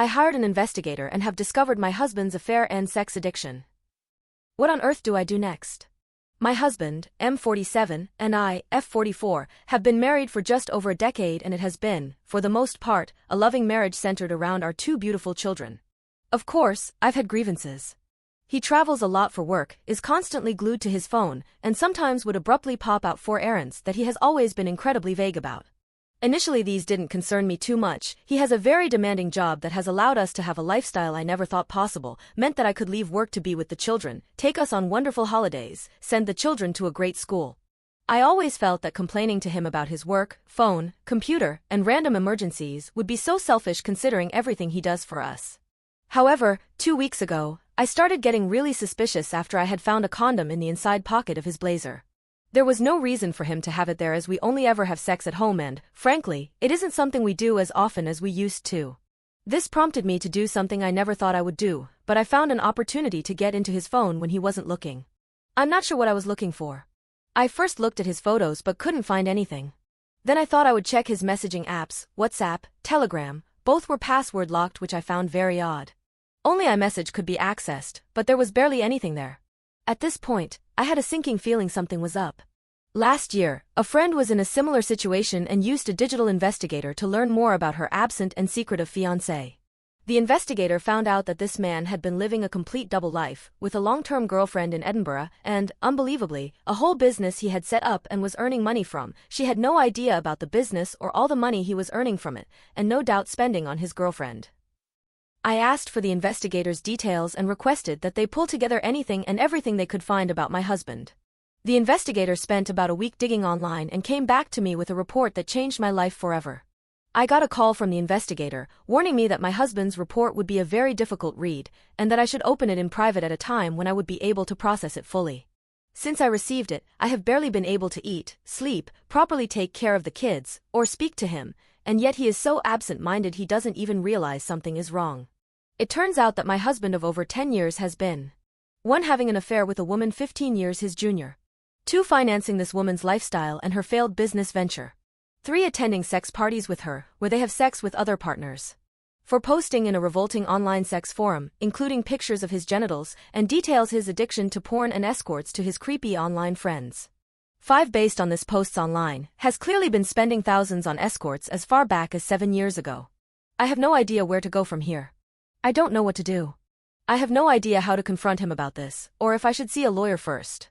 I hired an investigator and have discovered my husband's affair and sex addiction. What on earth do I do next? My husband, M47, and I, F44, have been married for just over a decade, and it has been, for the most part, a loving marriage centered around our two beautiful children. Of course, I've had grievances. He travels a lot for work, is constantly glued to his phone, and sometimes would abruptly pop out for errands that he has always been incredibly vague about. Initially these didn't concern me too much. He has a very demanding job that has allowed us to have a lifestyle I never thought possible, meant that I could leave work to be with the children, take us on wonderful holidays, send the children to a great school. I always felt that complaining to him about his work, phone, computer, and random emergencies would be so selfish considering everything he does for us. However, 2 weeks ago, I started getting really suspicious after I had found a condom in the inside pocket of his blazer. There was no reason for him to have it there as we only ever have sex at home and, frankly, it isn't something we do as often as we used to. This prompted me to do something I never thought I would do, but I found an opportunity to get into his phone when he wasn't looking. I'm not sure what I was looking for. I first looked at his photos but couldn't find anything. Then I thought I would check his messaging apps, WhatsApp, Telegram, both were password locked, which I found very odd. Only iMessage could be accessed, but there was barely anything there. At this point, I had a sinking feeling something was up. Last year, a friend was in a similar situation and used a digital investigator to learn more about her absent and secretive fiancé. The investigator found out that this man had been living a complete double life, with a long-term girlfriend in Edinburgh and, unbelievably, a whole business he had set up and was earning money from. She had no idea about the business or all the money he was earning from it, and no doubt spending on his girlfriend. I asked for the investigator's details and requested that they pull together anything and everything they could find about my husband. The investigator spent about a week digging online and came back to me with a report that changed my life forever. I got a call from the investigator, warning me that my husband's report would be a very difficult read, and that I should open it in private at a time when I would be able to process it fully. Since I received it, I have barely been able to eat, sleep, properly take care of the kids, or speak to him, and yet he is so absent-minded he doesn't even realize something is wrong. It turns out that my husband of over 10 years has been 1. Having an affair with a woman 15 years his junior. 2. Financing this woman's lifestyle and her failed business venture. 3. Attending sex parties with her, where they have sex with other partners. 4. Posting in a revolting online sex forum, including pictures of his genitals, and details his addiction to porn and escorts to his creepy online friends. 5. Based on this posts online, has clearly been spending thousands on escorts as far back as 7 years ago. I have no idea where to go from here. I don't know what to do. I have no idea how to confront him about this, or if I should see a lawyer first.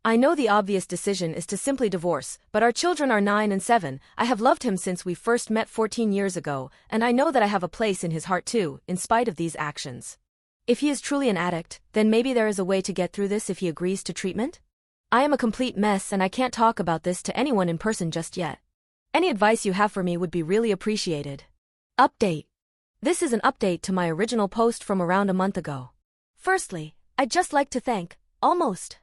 I know the obvious decision is to simply divorce, but our children are 9 and 7, I have loved him since we first met 14 years ago, and I know that I have a place in his heart too, in spite of these actions. If he is truly an addict, then maybe there is a way to get through this if he agrees to treatment? I am a complete mess and I can't talk about this to anyone in person just yet. Any advice you have for me would be really appreciated. Update. This is an update to my original post from around a month ago. Firstly, I'd just like to thank, almost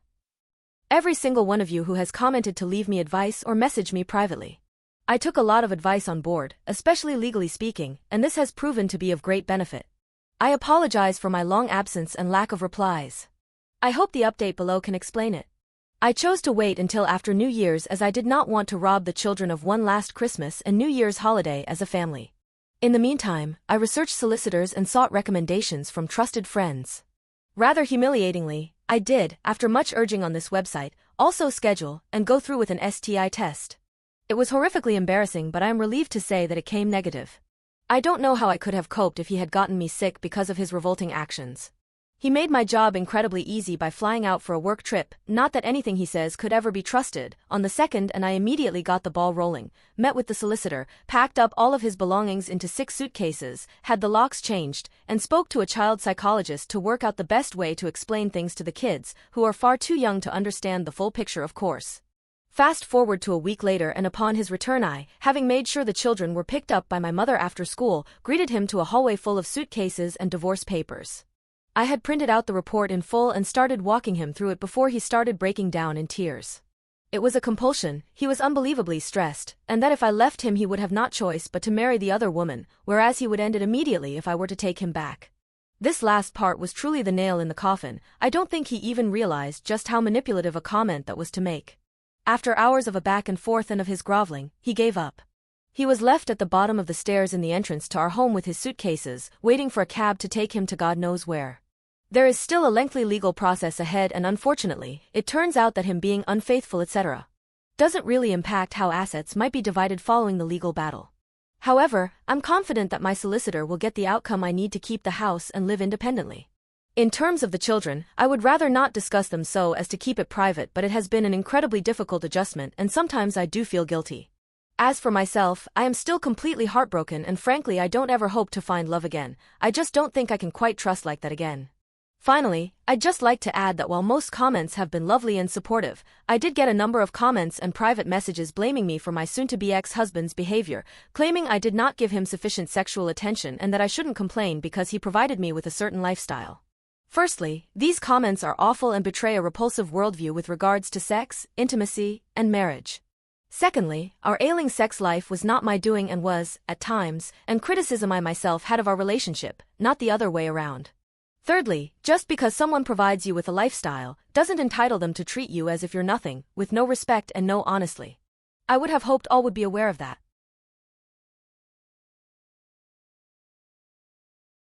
every single one of you who has commented to leave me advice or message me privately. I took a lot of advice on board, especially legally speaking, and this has proven to be of great benefit. I apologize for my long absence and lack of replies. I hope the update below can explain it. I chose to wait until after New Year's as I did not want to rob the children of one last Christmas and New Year's holiday as a family. In the meantime, I researched solicitors and sought recommendations from trusted friends. Rather humiliatingly, I did, after much urging on this website, also schedule and go through with an STI test. It was horrifically embarrassing, but I am relieved to say that it came negative. I don't know how I could have coped if he had gotten me sick because of his revolting actions. He made my job incredibly easy by flying out for a work trip, not that anything he says could ever be trusted, on the 2nd, and I immediately got the ball rolling, met with the solicitor, packed up all of his belongings into 6 suitcases, had the locks changed, and spoke to a child psychologist to work out the best way to explain things to the kids, who are far too young to understand the full picture, of course. Fast forward to a week later, and upon his return I, having made sure the children were picked up by my mother after school, greeted him to a hallway full of suitcases and divorce papers. I had printed out the report in full and started walking him through it before he started breaking down in tears. It was a compulsion, he was unbelievably stressed, and that if I left him he would have not choice but to marry the other woman, whereas he would end it immediately if I were to take him back. This last part was truly the nail in the coffin. I don't think he even realized just how manipulative a comment that was to make. After hours of a back and forth and of his groveling, he gave up. He was left at the bottom of the stairs in the entrance to our home with his suitcases, waiting for a cab to take him to God knows where. There is still a lengthy legal process ahead, and unfortunately, it turns out that him being unfaithful etc. doesn't really impact how assets might be divided following the legal battle. However, I'm confident that my solicitor will get the outcome I need to keep the house and live independently. In terms of the children, I would rather not discuss them so as to keep it private, but it has been an incredibly difficult adjustment and sometimes I do feel guilty. As for myself, I am still completely heartbroken and frankly I don't ever hope to find love again. I just don't think I can quite trust like that again. Finally, I'd just like to add that while most comments have been lovely and supportive, I did get a number of comments and private messages blaming me for my soon-to-be ex-husband's behavior, claiming I did not give him sufficient sexual attention and that I shouldn't complain because he provided me with a certain lifestyle. Firstly, these comments are awful and betray a repulsive worldview with regards to sex, intimacy, and marriage. Secondly, our ailing sex life was not my doing and was, at times, an criticism I myself had of our relationship, not the other way around. Thirdly, just because someone provides you with a lifestyle, doesn't entitle them to treat you as if you're nothing, with no respect and no honestly. I would have hoped all would be aware of that.